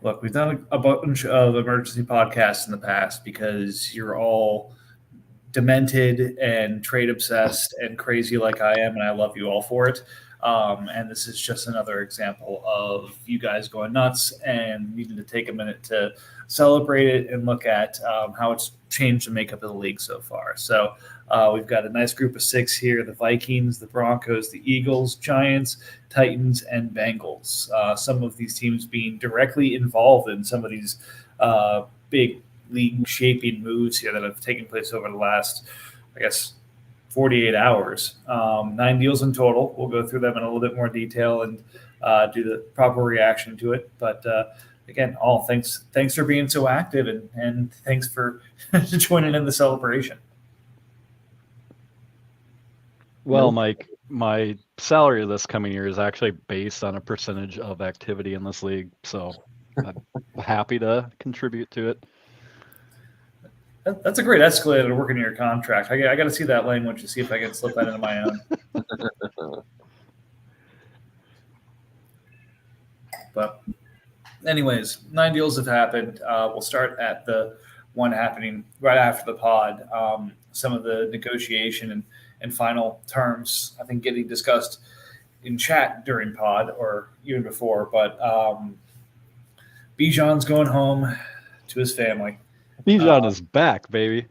Look, we've done a bunch of emergency podcasts in the past because you're all demented and trade obsessed and crazy like I am, and I love you all for it. And this is just another example of you guys going nuts and needing to take a minute to celebrate it and look at how it's changed the makeup of the league so far. So we've got a nice group of six here: the Vikings, the Broncos, the Eagles, Giants, Titans, and Bengals. Some of these teams being directly involved in some of these big league shaping moves here that have taken place over the last, I guess, 48 hours. 9 deals in total. We'll go through them in a little bit more detail and do the proper reaction to it. But again, all thanks for being so active and thanks for joining in the celebration. Well, Mike, my salary this coming year is actually based on a percentage of activity in this league, so I'm happy to contribute to it. That's a great escalator to work into your contract. I got to see that language to see if I can slip that into my own. But anyways, 9 deals have happened. We'll start at the one happening right after the pod. Some of the negotiation and final terms, I think, getting discussed in chat during pod or even before. But Bijan's going home to his family. Bijan is back, baby.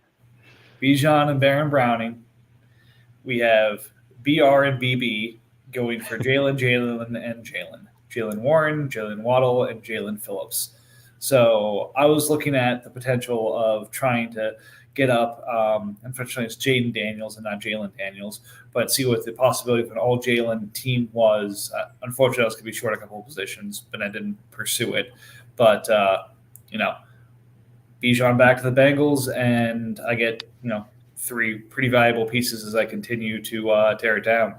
Bijan and Baron Browning. We have BR and BB going for Jalen, and Jalen. Jalen Warren, Jalen Waddle, and Jalen Phillips. So I was looking at the potential of trying to get up. Unfortunately, it's Jaden Daniels and not Jalen Daniels, but see what the possibility of an all Jalen team was. Unfortunately, I was going to be short a couple of positions, but I didn't pursue it. But, Bijan back to the Bengals, and I get, 3 pretty valuable pieces as I continue to tear it down.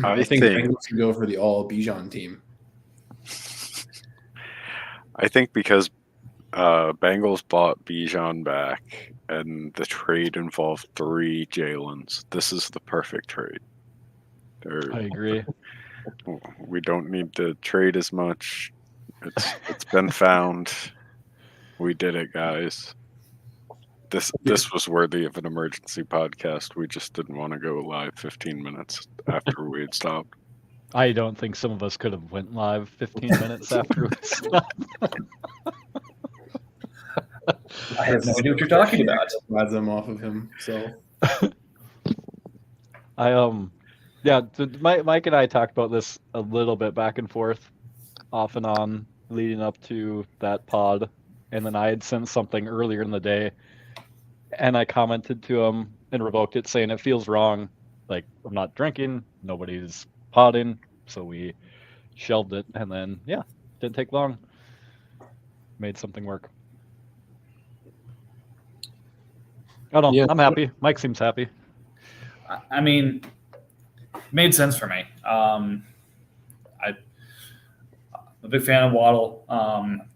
I think Bengals should go for the all Bijan team. I think because Bengals bought Bijan back and the trade involved 3 Jalens, this is the perfect trade. I agree. We don't need to trade as much. It's been found. We did it, guys. This was worthy of an emergency podcast. We just didn't want to go live 15 minutes after we had stopped. I don't think some of us could have went live 15 minutes after we stopped. I have no idea what you're talking about. Rides them off of him. So Mike and I talked about this a little bit back and forth, off and on, leading up to that pod, and then I had sent something earlier in the day, and I commented to him and revoked it, saying it feels wrong. Like, I'm not drinking, nobody's podding, so we shelved it, and then didn't take long, made something work. I don't know. Yeah. I'm happy. Mike seems happy. I mean, made sense for me. I'm a big fan of Waddle.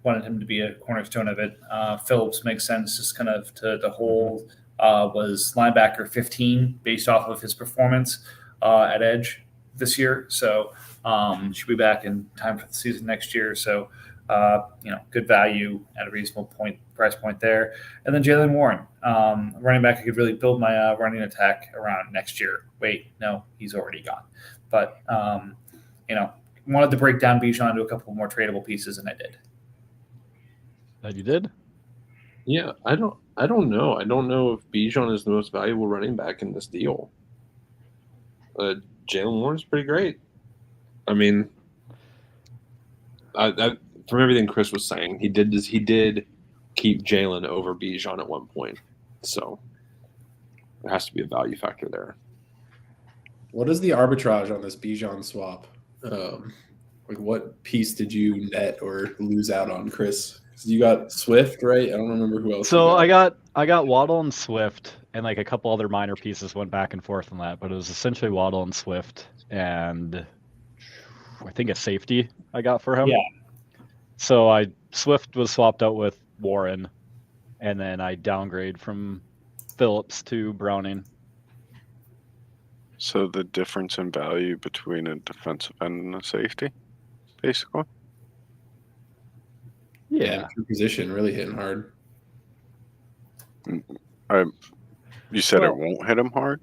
Wanted him to be a cornerstone of it. Phillips makes sense, just kind of to hold. Was linebacker 15 based off of his performance at edge this year. So should be back in time for the season next year. So good value at a reasonable price point there. And then Jalen Warren, running back, I could really build my running attack around next year. Wait, no, he's already gone. But wanted to break down Bijan into a couple more tradable pieces, and I did. That you did? Yeah, I don't know. I don't know if Bijan is the most valuable running back in this deal. Jalen Warren's pretty great. I mean, from everything Chris was saying, he did keep Jalen over Bijan at one point. So there has to be a value factor there. What is the arbitrage on this Bijan swap? What piece did you net or lose out on, Chris? You got Swift, right? I don't remember who else. So I got Waddle and Swift, and like a couple other minor pieces went back and forth on that, but it was essentially Waddle and Swift, and I think a safety I got for him. Yeah. So Swift was swapped out with Warren, and then I downgrade from Phillips to Browning. So the difference in value between a defensive end and a safety, basically? Yeah. true position, really hitting hard. You said Well- it won't hit him hard?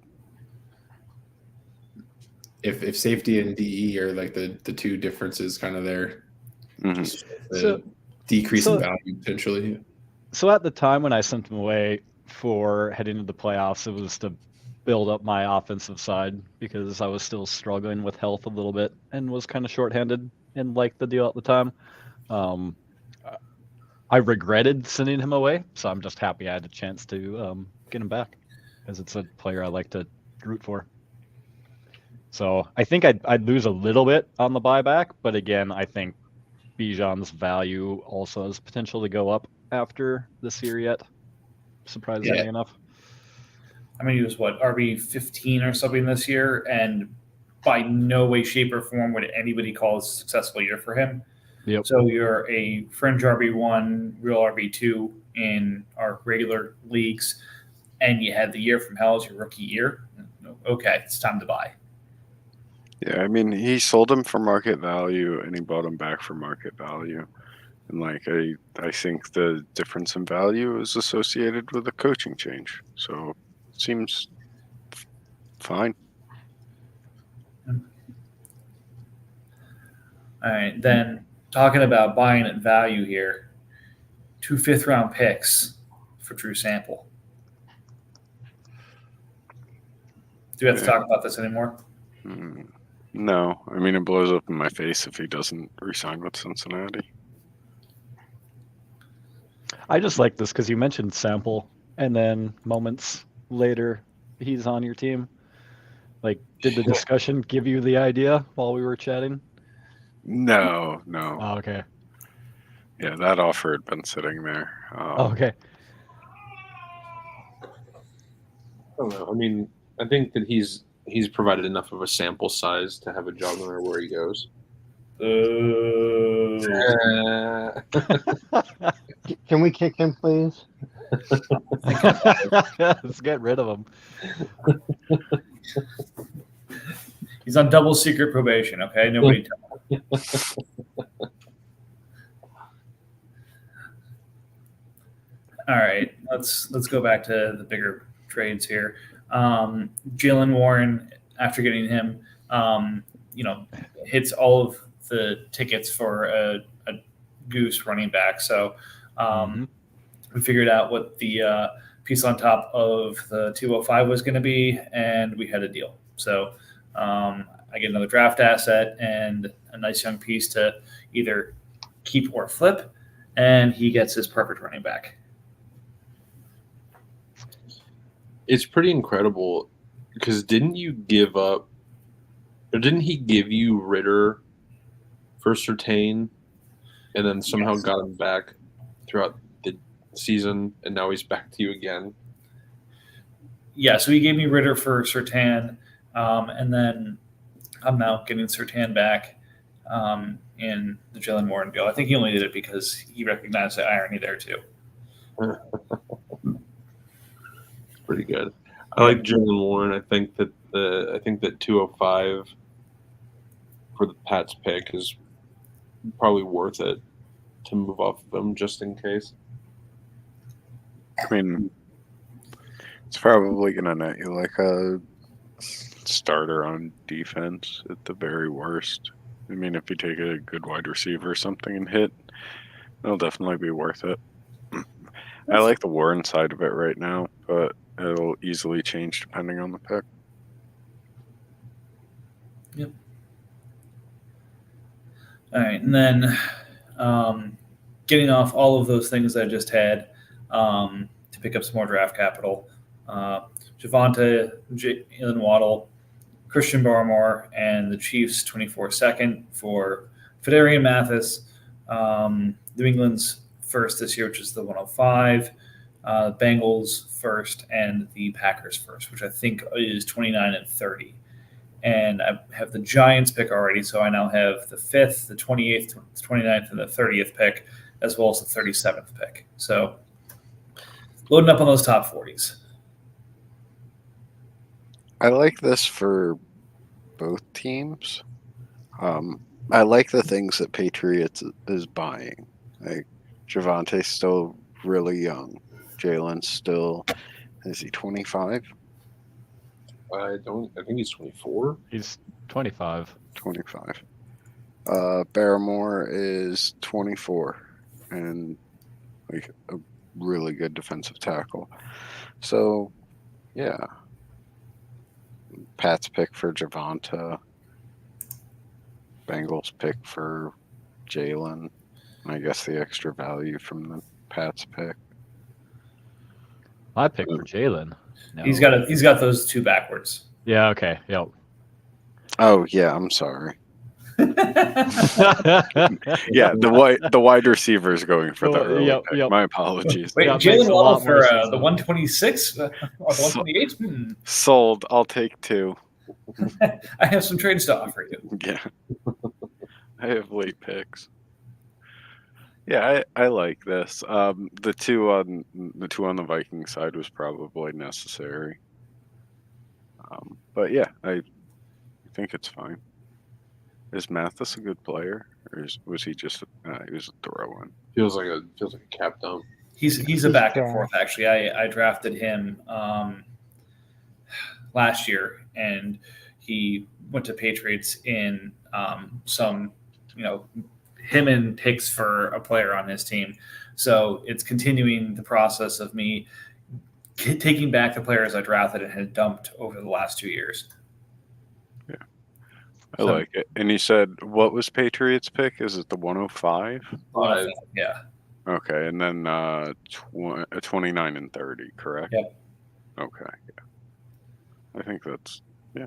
If safety and DE are like the two differences kind of there, Mhm. just the So- decrease in so- value potentially. So at the time when I sent him away for heading to the playoffs, it was to build up my offensive side because I was still struggling with health a little bit and was kind of shorthanded and liked the deal at the time. I regretted sending him away, so I'm just happy I had a chance to get him back because it's a player I like to root for. So I think I'd lose a little bit on the buyback, but again, I think Bijan's value also has potential to go up after this year yet, surprisingly Yeah. enough. I mean, he was what, RB15 or something this year, and by no way, shape, or form would anybody call this a successful year for him. Yep. So you're a fringe RB1, real RB2 in our regular leagues, and you had the year from hell as your rookie year. Okay, it's time to buy. Yeah, I mean, he sold him for market value and he bought him back for market value. And like I think the difference in value is associated with a coaching change. So it seems fine. All right, then talking about buying at value here, 2 5th-round picks for Drew Sample. Do we have to Yeah. talk about this anymore? No, I mean, it blows up in my face if he doesn't resign with Cincinnati. I just like this because you mentioned Sample, and then moments later, he's on your team. Like, did the discussion give you the idea while we were chatting? No. Oh, okay. Yeah, that offer had been sitting there. Oh, okay. I don't know. I mean, I think that he's provided enough of a sample size to have a job no matter where he goes. Can we kick him, please? Let's get rid of him. He's on double secret probation, okay? Nobody tell him. All right, let's go back to the bigger trades here. Jalen Warren, after getting him, hits all of the tickets for a goose running back. So we figured out what the piece on top of the 205 was going to be, and we had a deal. So I get another draft asset and a nice young piece to either keep or flip, and he gets his perfect running back. It's pretty incredible because didn't you give up, or didn't he give you Ritter for Surtain and then somehow Yes. got him back throughout the season and now he's back to you again? Yeah, so he gave me Ritter for Surtain, and then I'm now getting Surtain back in the Jalen Warren deal. I think he only did it because he recognized the irony there too. Pretty good. I like Jalen Warren. I think that 205 for the Pats pick is probably worth it to move off of him just in case. I mean, it's probably going to net you like a starter on defense at the very worst. I mean, if you take a good wide receiver or something and hit, it'll definitely be worth it. I like the Warren side of it right now, but it'll easily change depending on the pick. Yep. All right, and then getting off all of those things I just had to pick up some more draft capital. Javonte, Jalen Waddle, Christian Barmore, and the Chiefs 24 second for Fedarian Mathis. New England's first this year, which is the 105. Bengals first and the Packers first, which I think is 29 and 30. And I have the Giants pick already, so I now have the 5th, the 28th, the 29th, and the 30th pick, as well as the 37th pick. So loading up on those top 40s. I like this for both teams. I like the things that Patriots is buying. Like Javante's still really young. Jalen's still, is he 25? I think he's 24. He's 25. 25. Barrymore is 24 and like a really good defensive tackle. So, yeah. Pat's pick for Javonte. Bengals pick for Jalen. And I guess the extra value from the Pat's pick. My pick for Jalen. No. He's got those two backwards. Yeah. Okay. Yep. Oh yeah, I'm sorry. Yeah, the wide receiver is going for the early Yep, pick. yep. My apologies. Wait, Yeah, it makes Jalen a Waddle lot more for sense the now. 126 or the 128? Sold. I'll take 2. I have some trades to offer you. Yeah. I have late picks. Yeah, I like this. The two on the Viking side was probably necessary. But yeah, I think it's fine. Is Mathis a good player, or was he just he was a throw-in? Feels like a cap dump. He's a back and forth. Actually, I drafted him last year, and he went to Patriots in some, him and picks for a player on his team. So it's continuing the process of me taking back the players I drafted and had dumped over the last 2 years. Yeah, I like it. And you said, what was Patriots pick? Is it the 105? 105, yeah. Okay, and then 29 and 30, correct? Yep. Okay, yeah. I think that's, yeah.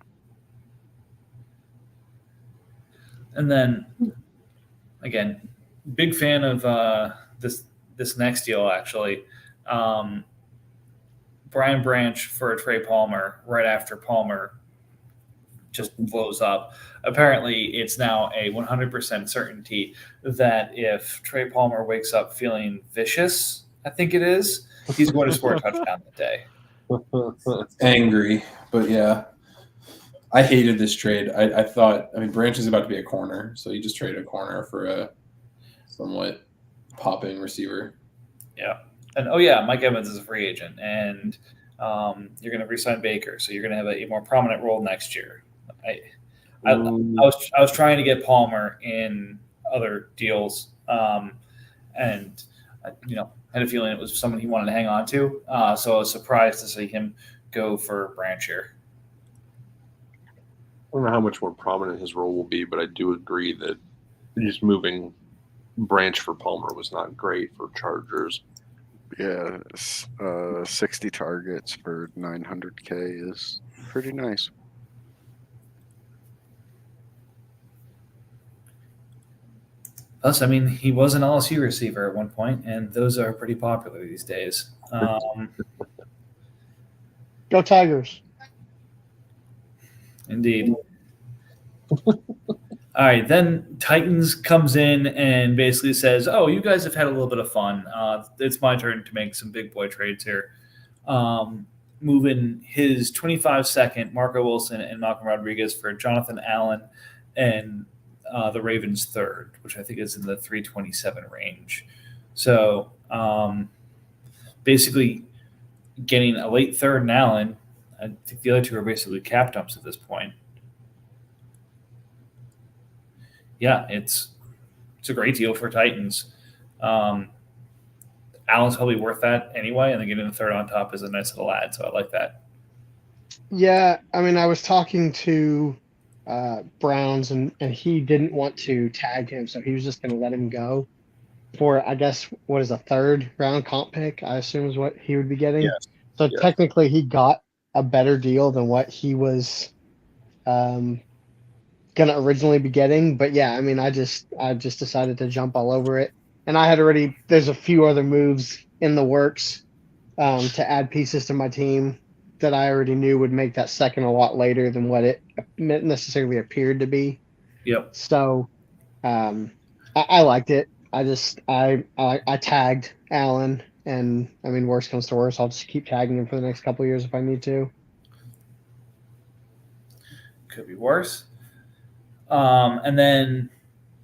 And then, again, big fan of this next deal, actually. Brian Branch for Trey Palmer right after Palmer just blows up. Apparently, it's now a 100% certainty that if Trey Palmer wakes up feeling vicious, I think it is, he's going to score a touchdown that day. Angry, but yeah. I hated this trade. I thought, Branch is about to be a corner, so you just traded a corner for a somewhat popping receiver. Yeah. And, Mike Evans is a free agent, and you're going to re-sign Baker, so you're going to have a more prominent role next year. I was trying to get Palmer in other deals, and had a feeling it was someone he wanted to hang on to. So I was surprised to see him go for Branch here. I don't know how much more prominent his role will be, but I do agree that just moving Branch for Palmer was not great for Chargers. Yeah, 60 targets for 900K is pretty nice. Plus, he was an LSU receiver at one point, and those are pretty popular these days. Go Tigers. Indeed. All right, then Titans comes in and basically says, "Oh, you guys have had a little bit of fun. It's my turn to make some big boy trades here." Moving his 25-second Marco Wilson and Malcolm Rodriguez for Jonathan Allen and the Ravens' third, which I think is in the 327 range. So basically getting a late third in Allen. I think the other two are basically cap dumps at this point. Yeah, it's a great deal for Titans. Allen's probably worth that anyway, and then getting the third on top is a nice little add, so I like that. Yeah, I was talking to Browns, and he didn't want to tag him, so he was just going to let him go for, I guess, what is a third round comp pick, I assume is what he would be getting. Yes. So technically he got a better deal than what he was going to originally be getting. But yeah, I just decided to jump all over it. And I had there's a few other moves in the works to add pieces to my team that I already knew would make that second a lot later than what it necessarily appeared to be. Yep. So I liked it. I tagged Allen, and worst comes to worst, I'll just keep tagging him for the next couple of years if I need to. Could be worse. And then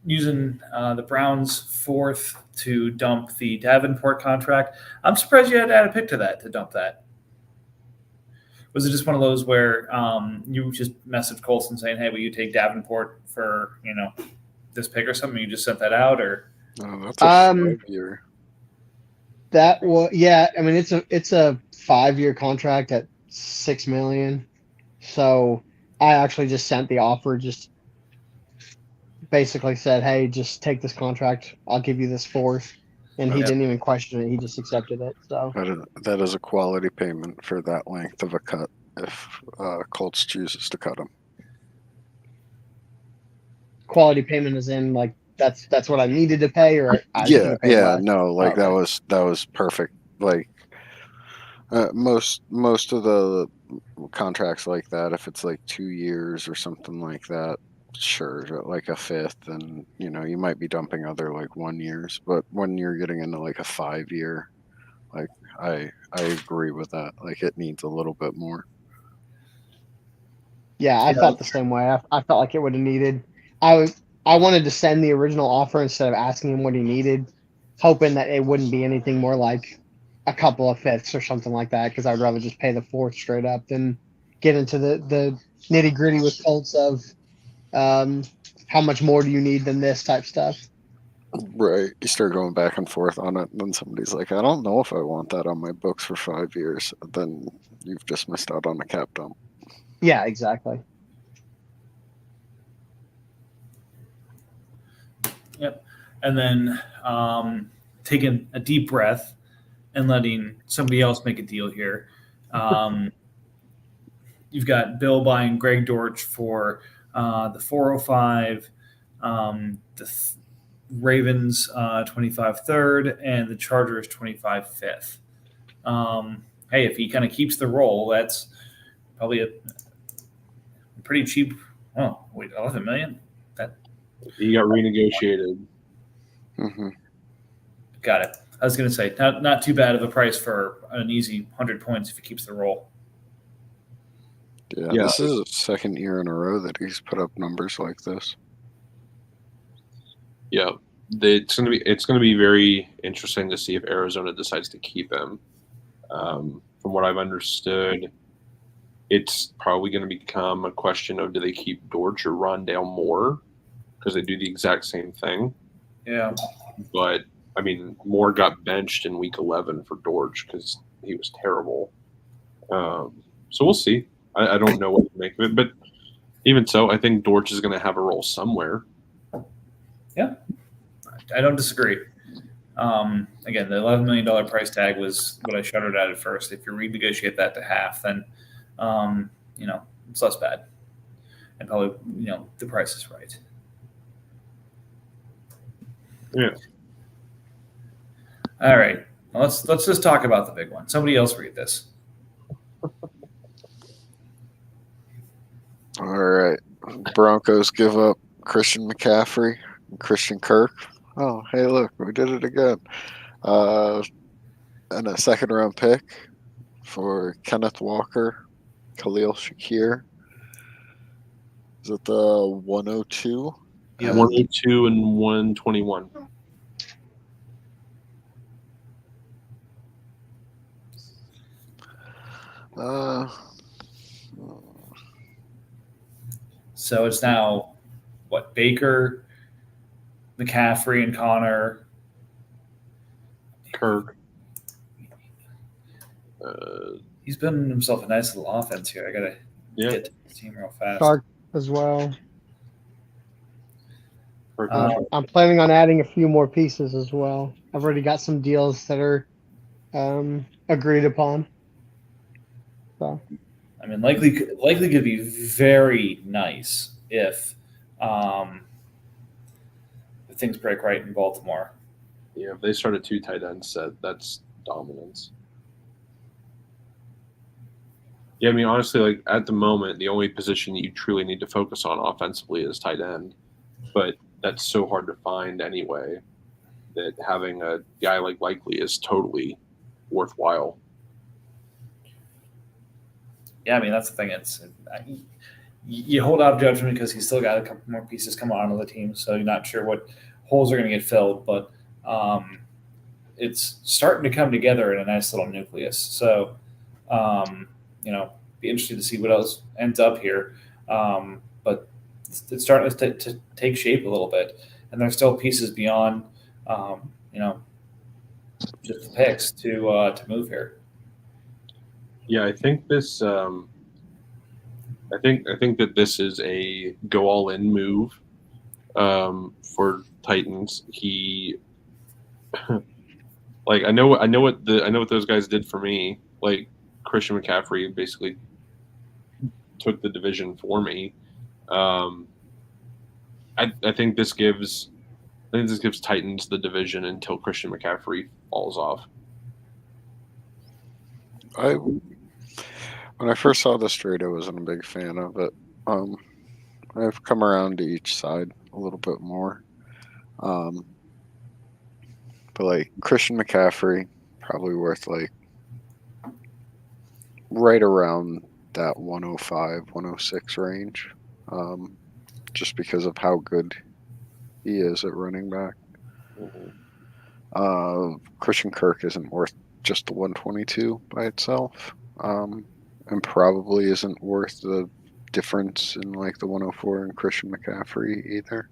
using the Browns' fourth to dump the Davenport contract. I'm surprised you had to add a pick to that to dump that. Was it just one of those where you just messaged Colson saying, "Hey, will you take Davenport for this pick or something?" You just sent that out, or that's a 5-year. That was yeah. I mean, it's a 5-year contract at $6 million. So I actually just sent the offer. Just basically said, "Hey, just take this contract. I'll give you this fourth." And he didn't even question it. He just accepted it. So that is a quality payment for that length of a cut if Colts chooses to cut him. quality payment is in like that's what I needed to pay, or I should have paid less. No, like Okay. that was perfect. Like most of the contracts like that, if it's like 2 years or something like that, sure, like a fifth, and you might be dumping other like 1 years, but when you're getting into like a 5-year, like I agree with that. Like it needs a little bit more. Yeah, I felt the same way. I felt like it would have needed. I wanted to send the original offer instead of asking him what he needed, hoping that it wouldn't be anything more like a couple of fifths or something like that, because I'd rather just pay the fourth straight up than get into the nitty gritty with Colts of how much more do you need than this type stuff. Right. You start going back and forth on it, and then somebody's like, I don't know if I want that on my books for 5 years. Then you've just missed out on a cap dump. Yeah, exactly. Yep. And then taking a deep breath and letting somebody else make a deal here. You've got Bill buying Greg Dortch for the 405, the Ravens 25 third, and the Chargers 25 fifth. Hey, if he kind of keeps the role, that's probably a pretty cheap. Oh, wait, 11 million? He got renegotiated. Mm-hmm. Got it. I was going to say, not too bad of a price for an easy 100 points if he keeps the role. Yeah, Yeah. this is the second year in a row that he's put up numbers like this. Yeah, it's gonna be very interesting to see if Arizona decides to keep him. From what I've understood, it's probably going to become a question of do they keep Dortch or Rondale Moore, because they do the exact same thing. Yeah. But I mean, Moore got benched in week 11 for Dortch because he was terrible. So we'll see. I don't know what to make of it, but even so, I think Dortch is going to have a role somewhere. Yeah, I don't disagree. Again, the $11 million price tag was what I shuddered at first. If you renegotiate that to half, then it's less bad, and probably the price is right. Yeah. All right, well, let's just talk about the big one. Somebody else read this. All right, Broncos give up Christian McCaffrey and Christian Kirk. Oh, hey, look, we did it again. And a second-round pick for Kenneth Walker, Khalil Shakir. Is it the 102? Yeah, 102 and 121. So it's now what, Baker, McCaffrey, and Connor. Kirk. He's building himself a nice little offense here. I gotta get to the team real fast. Stark as well. Kirk I'm planning on adding a few more pieces as well. I've already got some deals that are agreed upon. So I mean, likely could be very nice if things break right in Baltimore. Yeah, if they start a 2 tight end set, that's dominance. Yeah, I mean, honestly, like at the moment, the only position that you truly need to focus on offensively is tight end. But that's so hard to find anyway that having a guy like Likely is totally worthwhile. Yeah, I mean, that's the thing. you hold out judgment because he's still got a couple more pieces coming onto the team, so you're not sure what holes are going to get filled, but it's starting to come together in a nice little nucleus. So, be interested to see what else ends up here. But it's starting to take shape a little bit, and there's still pieces beyond, just the picks to move here. Yeah, I think this. I think that this is a go all in move for Titans. He, like, I know what those guys did for me. Like, Christian McCaffrey basically took the division for me. I think this gives Titans the division until Christian McCaffrey falls off. When I first saw this trade, I wasn't a big fan of it. I've come around to each side a little bit more. But like Christian McCaffrey, probably worth like right around that 105, 106 range. Just because of how good he is at running back. Christian Kirk isn't worth just the 122 by itself. And probably isn't worth the difference in like the 104 and Christian McCaffrey either.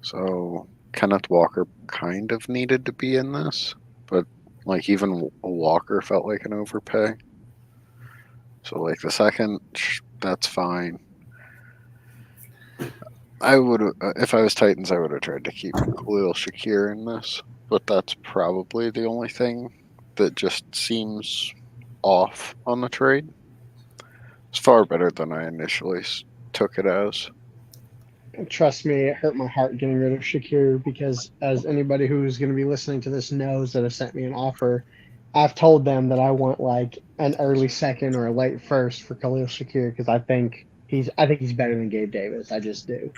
So Kenneth Walker kind of needed to be in this, but like even Walker felt like an overpay. So like the second, that's fine. I would, if I was Titans, I would have tried to keep Khalil Shakir in this, but that's probably the only thing that just seems off on the trade. It's far better than I initially took it as. Trust me, it hurt my heart getting rid of Shakir because, as anybody who's going to be listening to this knows that have sent me an offer, I've told them that I want like an early second or a late first for Khalil Shakir because I think he's better than Gabe Davis. I just do.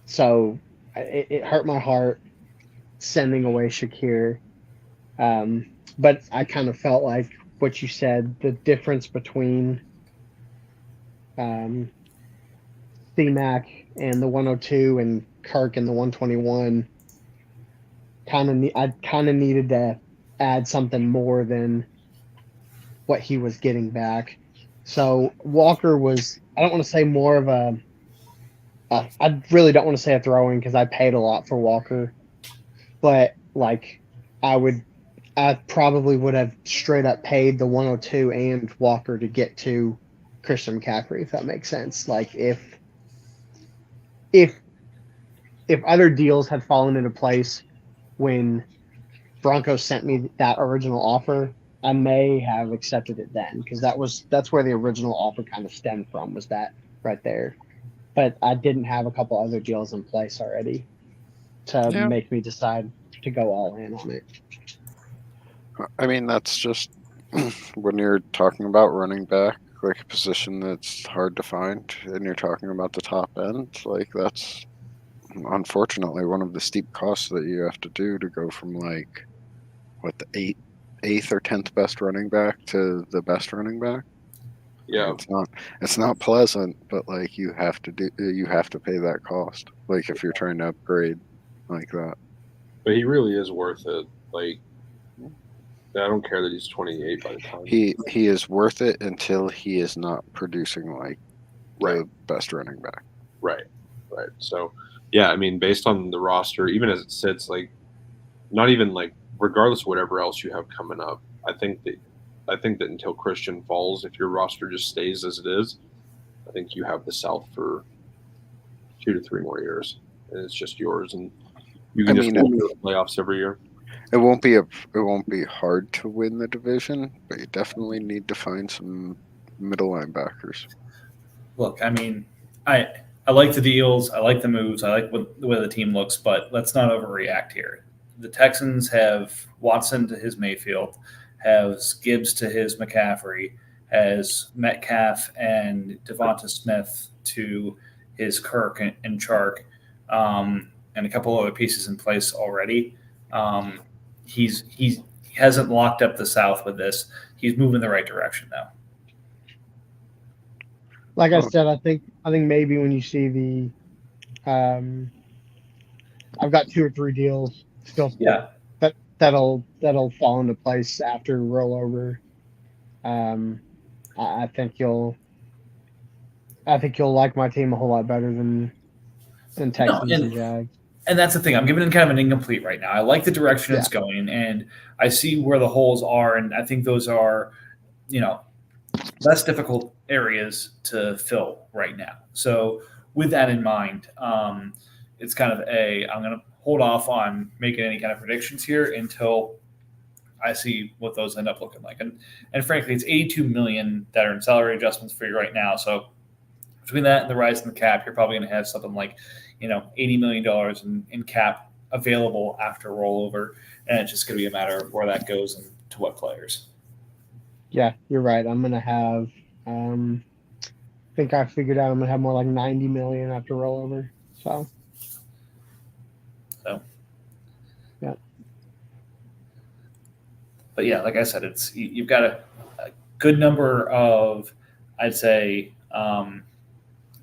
So it hurt my heart sending away Shakir. But I kind of felt like what you said, the difference between C-Mac and the 102 and Kirk and the 121, I kind of needed to add something more than what he was getting back. So Walker was, I don't want to say more of I really don't want to say a throw-in because I paid a lot for Walker, but like I probably would have straight up paid the 102 and Walker to get to Christian McCaffrey, if that makes sense. Like if other deals had fallen into place when Broncos sent me that original offer, I may have accepted it then because that's where the original offer kind of stemmed from, was that right there. But I didn't have a couple other deals in place already to make me decide to go all in on it. I mean, that's just when you're talking about running back, like a position that's hard to find, and you're talking about the top end, like that's unfortunately one of the steep costs that you have to do to go from like the eighth or 10th best running back to the best running back. Yeah, it's not pleasant, but like you have to pay that cost. Like if you're trying to upgrade like that. but he really is worth it. Like, I don't care that he's 28 by the time He is worth it until he is not producing like the best running back. Right. So, yeah, I mean, based on the roster, even as it sits, like, not even like, regardless of whatever else you have coming up, I think that until Christian falls, if your roster just stays as it is, I think you have the South for 2 to 3 more years, and it's just yours, and you can go to the playoffs every year. It won't be hard to win the division, but you definitely need to find some middle linebackers. Look, I mean, I like the deals, I like the moves, I like the way the team looks, but let's not overreact here. The Texans have Watson to his Mayfield, has Gibbs to his McCaffrey, has Metcalf and Devonta Smith to his Kirk and Chark, and a couple other pieces in place already. He hasn't locked up the South with this. He's moving in the right direction now. Like I Oh. said, I think maybe when you see the, I've got 2 or 3 deals still Yeah. that'll fall into place after rollover. I think you'll like my team a whole lot better than Texans and Jags. And that's the thing. I'm giving it kind of an incomplete right now. I like the direction it's going, and I see where the holes are, and I think those are, less difficult areas to fill right now. So with that in mind, it's kind of I'm going to hold off on making any kind of predictions here until I see what those end up looking like. And frankly, it's 82 million that are in salary adjustments for you right now. So between that and the rise in the cap, you're probably going to have something like, $80 million in cap available after rollover. And it's just going to be a matter of where that goes and to what players. Yeah, you're right. I'm going to have, I think I figured out I'm going to have more like 90 million after rollover. So, yeah. But yeah, like I said, you've got a good number of, I'd say,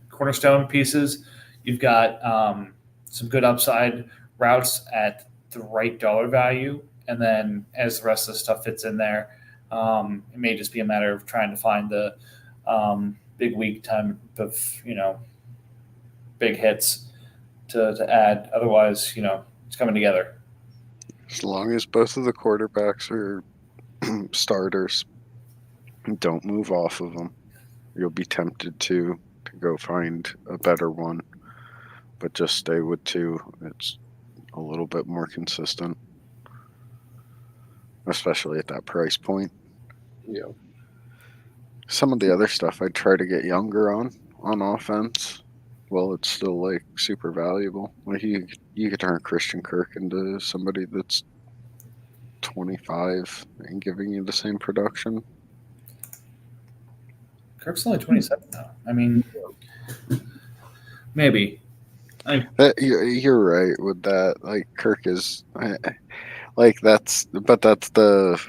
cornerstone pieces. You've got some good upside routes at the right dollar value, and then as the rest of the stuff fits in there, it may just be a matter of trying to find the big week time of big hits to add. Otherwise, it's coming together. As long as both of the quarterbacks are starters, don't move off of them. You'll be tempted to go find a better one, but just stay with 2. It's a little bit more consistent, especially at that price point. Yeah. Some of the other stuff I'd try to get younger on offense. Well, it's still like super valuable. Like you could turn Christian Kirk into somebody that's 25 and giving you the same production. Kirk's only 27 now. I mean, maybe. You're right with that. Like Kirk is, like that's the.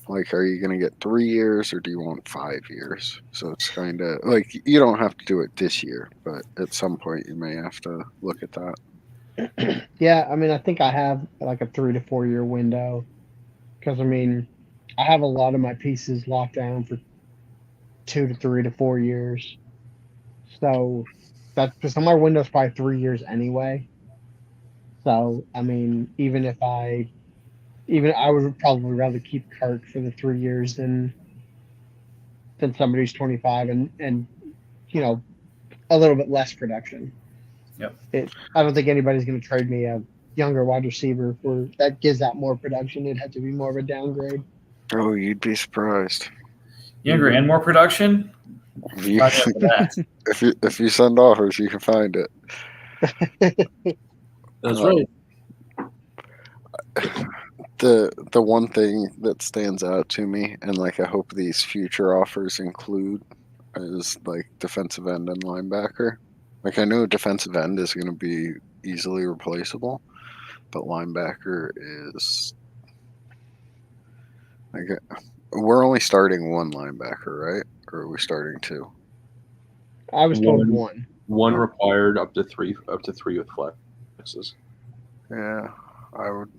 Like, are you going to get 3 years or do you want 5 years? So it's kind of like you don't have to do it this year, but at some point you may have to look at that. Yeah, I mean, I think I have like a 3 to 4 year window because I mean, I have a lot of my pieces locked down for 2 to 3 to 4 years. So so my window's probably 3 years anyway. So I mean, I would probably rather keep Kirk for the 3 years than somebody who's 25 and a little bit less production. Yep. I don't think anybody's going to trade me a younger wide receiver for that gives that more production. It'd have to be more of a downgrade. Oh, you'd be surprised. Younger and more production. If you send offers, you can find it. That's right. The one thing that stands out to me, and like I hope these future offers include, is like defensive end and linebacker. Like I know defensive end is going to be easily replaceable, but linebacker is like we're only starting 1 linebacker, right? Or are we starting 2? I was told 1. 1 required, up to 3 with flexes. Yeah, I would.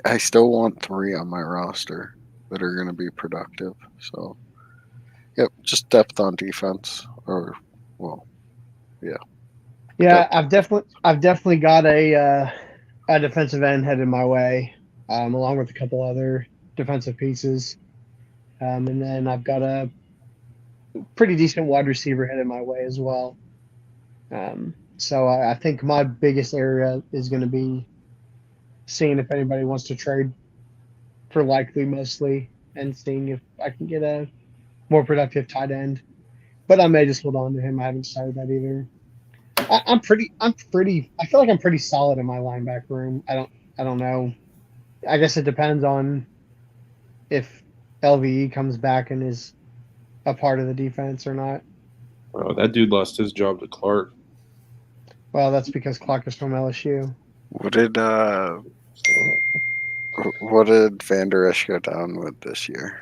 I still want 3 on my roster that are going to be productive. So, yep, just depth on defense, yeah. Yeah, I've definitely got a defensive end headed my way, along with a couple other defensive pieces, and then I've got a pretty decent wide receiver headed my way as well. So I think my biggest area is going to be seeing if anybody wants to trade for likely mostly, and seeing if I can get a more productive tight end. But I may just hold on to him. I haven't decided that either. I feel like I'm pretty solid in my linebacker room. I don't know. I guess it depends on if LVE comes back and is a part of the defense or not. Oh, that dude lost his job to Clark. Well, that's because Clark is from LSU. What did Van Der Esch go down with this year?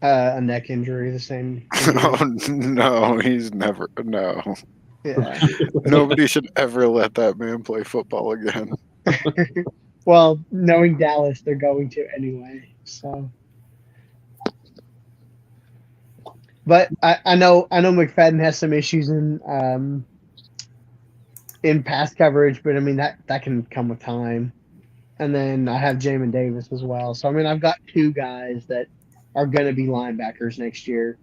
A neck injury, the same. Oh no, he's never. No, Yeah. nobody should ever let that man play football again. Well, knowing Dallas, they're going to anyway. So, but I know McFadden has some issues in pass coverage, but I mean that can come with time. And then I have Jamin Davis as well. So I mean I've got two guys that are going to be linebackers next year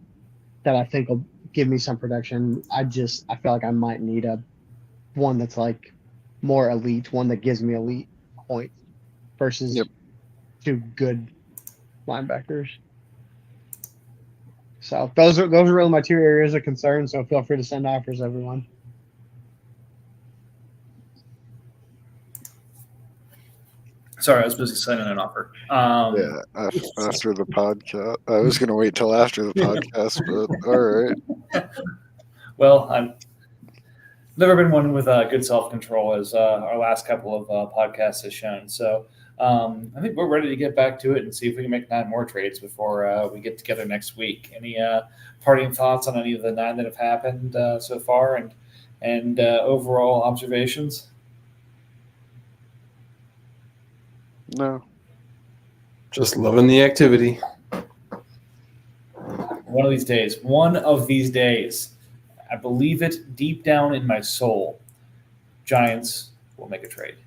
that I think will give me some production. I feel like I might need one that's like more elite, one that gives me elite points versus Yep. two good linebackers. So those are really my two areas of concern. So feel free to send offers, everyone. Sorry, I was busy sending an offer. Yeah, after the podcast, I was gonna wait till after the podcast, but all right. Well, I've never been one with good self-control, as our last couple of podcasts has shown. So I think we're ready to get back to it and see if we can make 9 more trades before we get together next week. Any parting thoughts on any of the 9 that have happened so far, and overall observations? No, Just loving the activity. One of these days, I believe it deep down in my soul, Giants will make a trade.